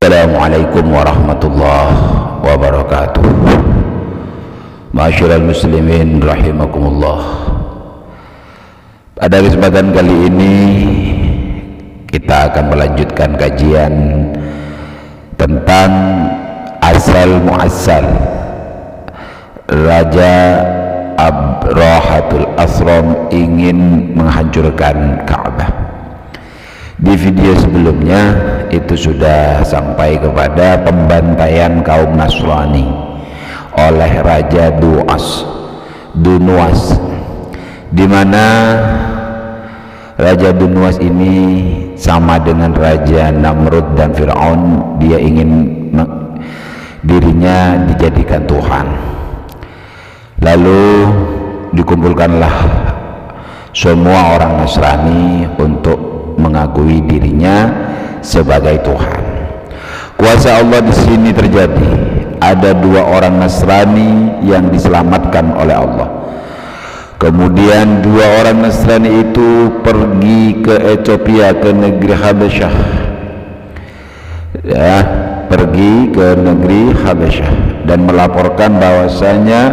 Assalamualaikum warahmatullahi wabarakatuh. Ma'asyiral muslimin rahimakumullah. Pada kesempatan kali ini kita akan melanjutkan kajian tentang asal muassal Raja Abrahatul Asram ingin menghancurkan Ka'bah. Di video sebelumnya itu sudah sampai kepada pembantaian kaum Nasrani oleh Raja Dunwas, di mana Raja Dunwas ini sama dengan Raja Namrud dan Fir'aun. Dia ingin dirinya dijadikan Tuhan. Lalu dikumpulkanlah semua orang Nasrani untuk mengakui dirinya sebagai Tuhan. Kuasa Allah di sini terjadi. Ada dua orang Nasrani yang diselamatkan oleh Allah. Kemudian dua orang Nasrani itu pergi ke Ethiopia, ke negeri Habasyah. Ya, pergi ke negeri Habasyah dan melaporkan bahwasanya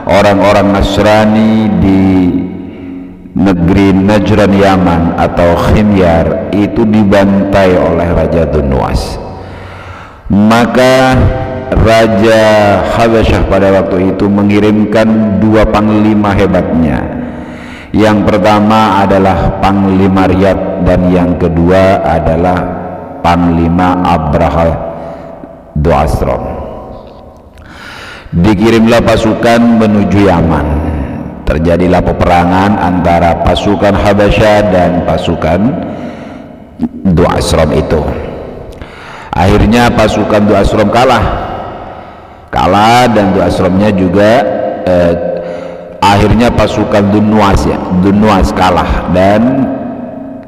orang-orang Nasrani di negeri Najran Yaman atau Khimyar itu dibantai oleh Raja Dunwas. Maka Raja Habasyah pada waktu itu mengirimkan dua panglima hebatnya. Yang pertama adalah Panglima Riyad dan yang kedua adalah Panglima Abrahatul Asram. Dikirimlah pasukan menuju Yaman. Terjadilah peperangan antara pasukan Habasyah dan pasukan Du'asram itu. Akhirnya pasukan Du'asram kalah dan Du'asramnya juga akhirnya pasukan Dunwas kalah dan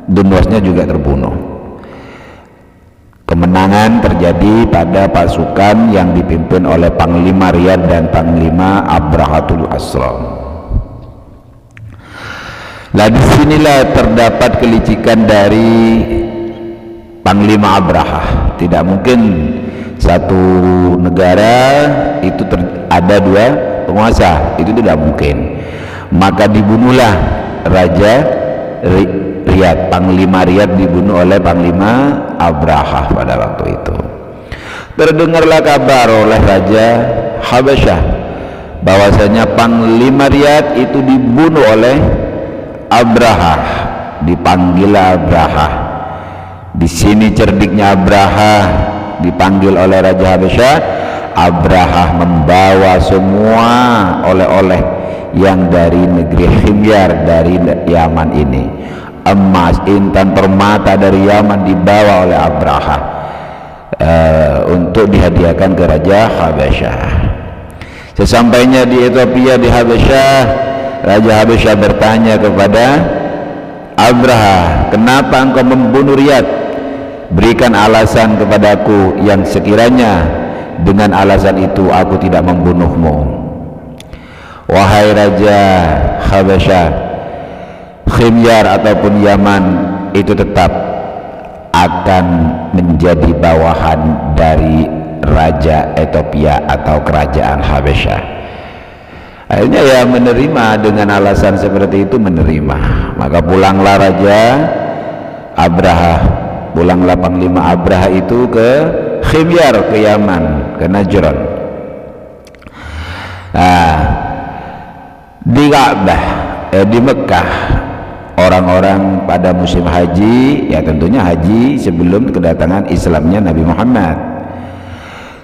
Dunwasnya juga terbunuh. Kemenangan terjadi pada pasukan yang dipimpin oleh Panglima Riyad dan Panglima Abrahatul Asram. Nah, disinilah terdapat kelicikan dari Panglima Abraha. Tidak mungkin satu negara itu ada dua penguasa, itu tidak mungkin. Maka dibunuhlah Raja Riyad. Panglima Riyad dibunuh oleh Panglima Abraha pada waktu itu. Terdengarlah kabar oleh Raja Habasyah bahwasanya Panglima Riyad itu dibunuh oleh Abraha. Dipanggil Abraha. Di sini cerdiknya Abraha dipanggil oleh Raja Habasyah. Abraha membawa semua oleh-oleh yang dari negeri Khimyar, dari Yaman ini. Emas, intan, permata dari Yaman dibawa oleh Abraha untuk dihadiahkan ke Raja Habasyah. Sesampainya di Ethiopia, di Habasyah, Raja Habasyah bertanya kepada Abraha, kenapa engkau membunuh Riyad? Berikan alasan kepadaku yang sekiranya dengan alasan itu aku tidak membunuhmu. Wahai Raja Habasyah, Khimyar ataupun Yaman itu tetap akan menjadi bawahan dari Raja Ethiopia atau Kerajaan Habasyah. Akhirnya ya menerima, dengan alasan seperti itu menerima. Maka pulanglah Raja Abraha, pulanglah Panglima Abraha itu ke Khimyar, ke Yaman, ke Najran. Nah, di Ka'bah, di Mekah, orang-orang pada musim haji, ya tentunya haji sebelum kedatangan Islamnya Nabi Muhammad.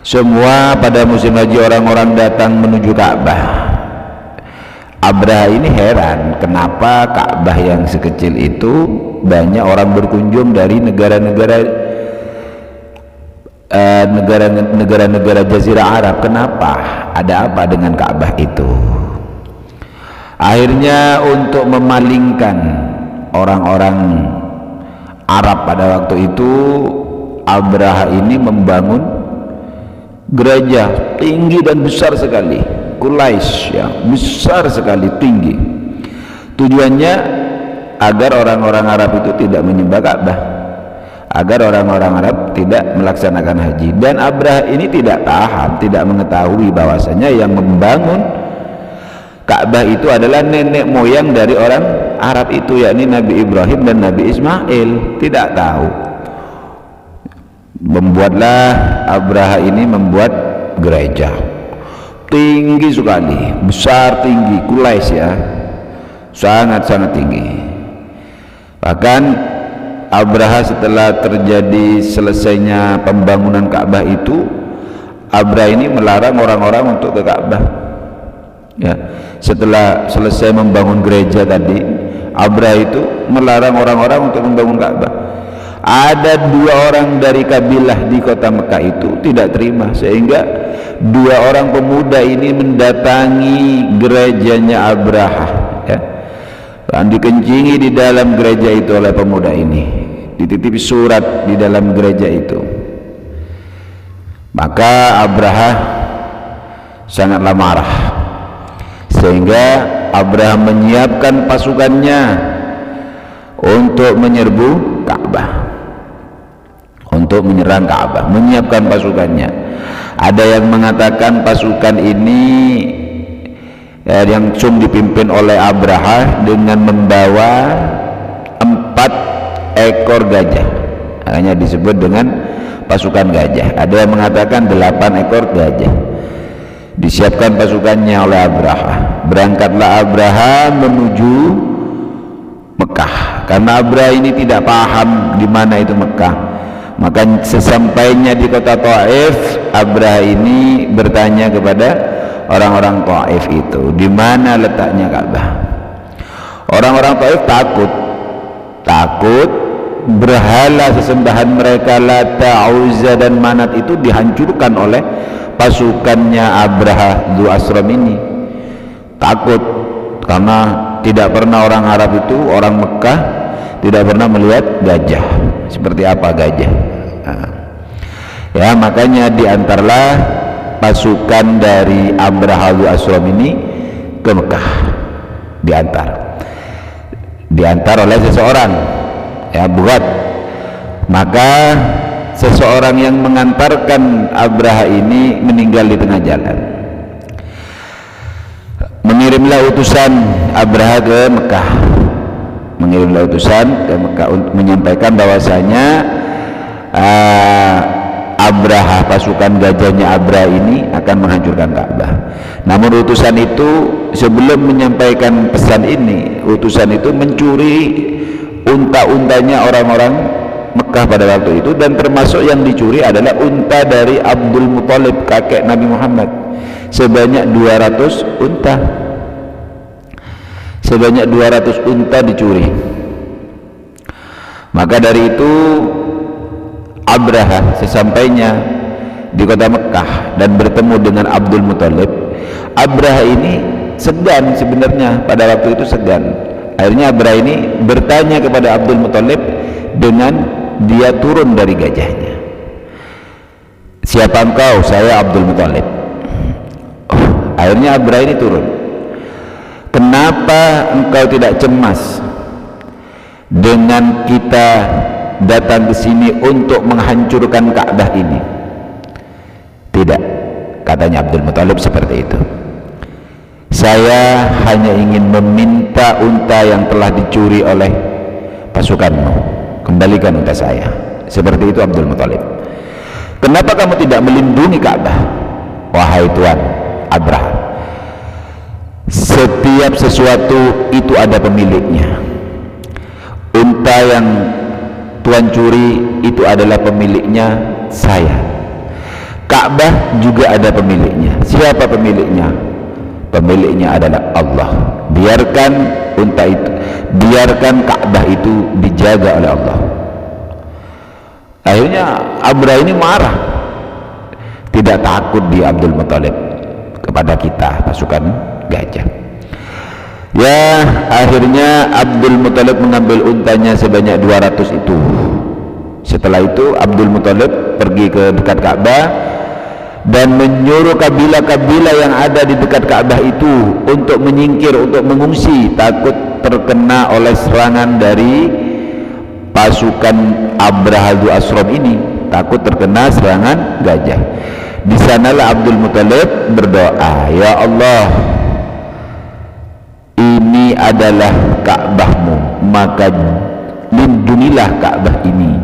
Semua pada musim haji orang-orang datang menuju Ka'bah. Abraha ini heran kenapa Ka'bah yang sekecil itu banyak orang berkunjung dari negara-negara Jazirah Arab. Kenapa? Ada apa dengan Ka'bah itu? Akhirnya untuk memalingkan orang-orang Arab pada waktu itu, Abraha ini membangun gereja tinggi dan besar sekali, Quraisy, ya, besar sekali, tinggi. Tujuannya agar orang-orang Arab itu tidak menyembah Ka'bah, agar orang-orang Arab tidak melaksanakan haji. Dan Abraha ini tidak paham, tidak mengetahui bahwasanya yang membangun Ka'bah itu adalah nenek moyang dari orang Arab itu, yakni Nabi Ibrahim dan Nabi Ismail. Tidak tahu. Membuatlah Abraha ini membuat gereja tinggi sekali, besar, tinggi, kulais ya, sangat-sangat tinggi. Bahkan Abraha setelah terjadi selesainya pembangunan Ka'bah itu, Abraha ini melarang orang-orang untuk ke Ka'bah ya. Setelah selesai membangun gereja tadi, Abraha itu melarang orang-orang untuk membangun Ka'bah. Ada 2 orang dari kabilah di kota Mekah itu tidak terima, sehingga 2 orang pemuda ini mendatangi gerejanya Abraha ya. Dan dikencingi di dalam gereja itu oleh pemuda ini, dititipi surat di dalam gereja itu. Maka Abraha sangatlah marah, sehingga Abraha menyiapkan pasukannya untuk menyerbu Ka'bah, untuk menyerang Ka'bah, menyiapkan pasukannya. Ada yang mengatakan pasukan ini yang dipimpin oleh Abraha dengan membawa 4 ekor gajah, makanya disebut dengan pasukan gajah. Ada yang mengatakan 8 ekor gajah. Disiapkan pasukannya oleh Abraha. Berangkatlah Abraha menuju Mekah, karena Abraha ini tidak paham di mana itu Mekah. Maka sesampainya di kota Taif, Abraha ini bertanya kepada orang-orang Taif itu, di mana letaknya Ka'bah. Orang-orang Taif takut berhala sesembahan mereka Lata, Uzza dan Manat itu dihancurkan oleh pasukannya Abraha Dzu Asram ini. Takut karena tidak pernah orang Arab itu, orang Mekah tidak pernah melihat gajah. Seperti apa gajah? Ya, makanya diantarlah pasukan dari Abraha Dzu Asram ini ke Mekah. Diantar oleh seseorang ya, buat. Maka seseorang yang mengantarkan Abraha ini meninggal di tengah jalan. Mengirimlah utusan Abraha ke Mekah, untuk menyampaikan bahwasanya Abraha, pasukan gajahnya Abraha ini akan menghancurkan Ka'bah. Namun utusan itu sebelum menyampaikan pesan ini, utusan itu mencuri unta-untanya orang-orang Mekah pada waktu itu, dan termasuk yang dicuri adalah unta dari Abdul Muthalib, kakek Nabi Muhammad, sebanyak 200 unta. Sebanyak 200 unta dicuri. Maka dari itu Abraha sesampainya di kota Mekah dan bertemu dengan Abdul Muthalib, Abraha ini segan, sebenarnya pada waktu itu segan. Akhirnya Abraha ini bertanya kepada Abdul Muthalib dengan dia turun dari gajahnya. Siapa engkau? Saya Abdul Muthalib. Akhirnya Abraha ini turun. Kenapa engkau tidak cemas dengan kita datang ke sini untuk menghancurkan Ka'bah ini? Tidak, katanya Abdul Muthalib seperti itu. Saya hanya ingin meminta unta yang telah dicuri oleh pasukanmu, kembalikan unta saya. Seperti itu Abdul Muthalib. Kenapa kamu tidak melindungi Ka'bah? Wahai Tuan Abraha, setiap sesuatu itu ada pemiliknya. Unta yang Tuan curi itu adalah pemiliknya saya. Ka'bah juga ada pemiliknya. Siapa pemiliknya? Pemiliknya adalah Allah. Biarkan unta itu, biarkan Ka'bah itu dijaga oleh Allah. Akhirnya Abraha ini marah. Tidak takut dia Abdul Muthalib kepada kita, pasukan gajah. Ya, akhirnya Abdul Muthalib mengambil untanya sebanyak 200 itu. Setelah itu Abdul Muthalib pergi ke dekat Ka'bah dan menyuruh kabilah-kabilah yang ada di dekat Ka'bah itu untuk menyingkir, untuk mengungsi, takut terkena oleh serangan dari pasukan Abraha Dhu Ashram ini takut terkena serangan gajah. Di sanalah Abdul Muthalib berdoa, ya Allah, ini adalah Ka'bahmu, maka lindungilah Ka'bah ini.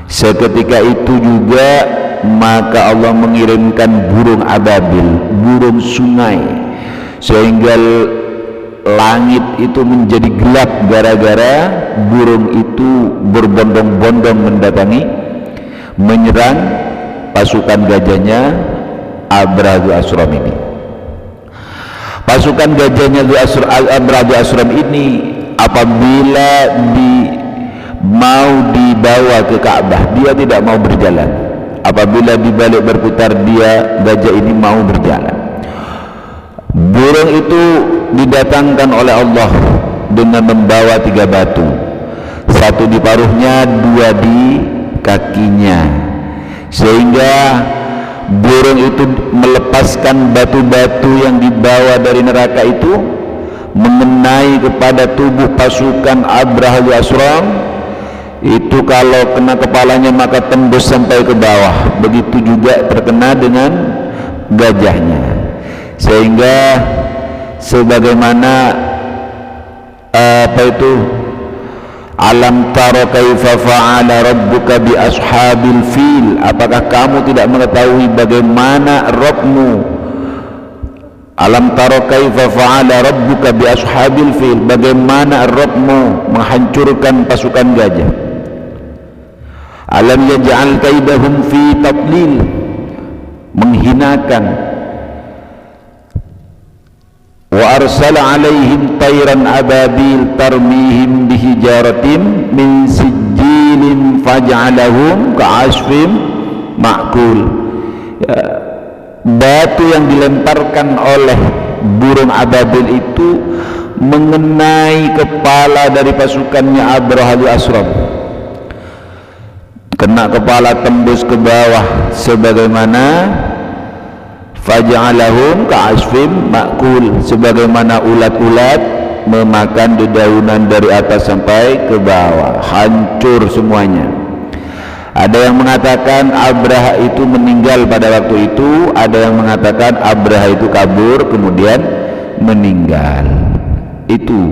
Seketika itu juga maka Allah mengirimkan burung ababil, burung sungai, sehingga langit itu menjadi gelap gara-gara burung itu berbondong-bondong mendatangi, menyerang pasukan gajahnya Abraha Dhu Ashram ini. Pasukan gajahnya Abraha Dhu Ashram ini apabila mau dibawa ke Ka'bah, dia tidak mau berjalan. Apabila dibalik berputar, gajah ini mau berjalan. Burung itu didatangkan oleh Allah dengan membawa 3 batu, 1 di paruhnya, 2 di kakinya, sehingga burung itu melepaskan batu-batu yang dibawa dari neraka itu mengenai kepada tubuh pasukan Abraha Dhu Ashram. Itu kalau kena kepalanya maka tembus sampai ke bawah. Begitu juga terkena dengan gajahnya, sehingga sebagaimana alam tara kaifa fa'ala rabbuka bi ashabil fil, apakah kamu tidak mengetahui bagaimana Rabbmu, alam tara kaifa fa'ala rabbuka bi ashabil fil, bagaimana Rabbmu menghancurkan pasukan gajah. Alam yaj'al kaidahum fi tadlil, menghinakan. Wa arsala alaihim tayran ababil tarmihim bihijaratin min sijilin faj'alahum ka'asfim ma'kul. Ya, batu yang dilemparkan oleh burung ababil itu mengenai kepala dari pasukannya Abraha Dhu Ashram, kena kepala tembus ke bawah, sebagaimana faj'alahum ka'asfim ma'kul, sebagaimana ulat-ulat memakan dedaunan dari atas sampai ke bawah, hancur semuanya. Ada yang mengatakan Abraha itu meninggal pada waktu itu, ada yang mengatakan Abraha itu kabur kemudian meninggal. Itu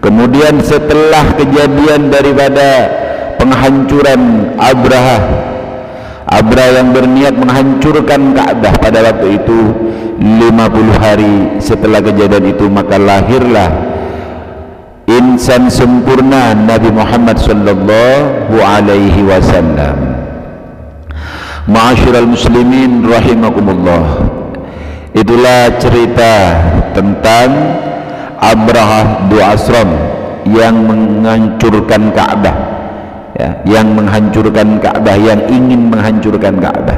kemudian setelah kejadian daripada penghancuran Abraha yang berniat menghancurkan Ka'bah pada waktu itu, 50 hari setelah kejadian itu maka lahirlah insan sempurna Nabi Muhammad sallallahu alaihi wasallam. Ma'asyiral muslimin rahimakumullah, itulah cerita tentang Abraha Dhu Ashram yang menghancurkan Ka'bah, ya, yang menghancurkan Ka'bah, yang ingin menghancurkan Ka'bah.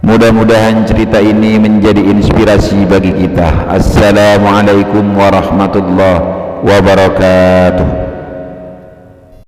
Mudah-mudahan cerita ini menjadi inspirasi bagi kita. Assalamualaikum warahmatullahi wabarakatuh.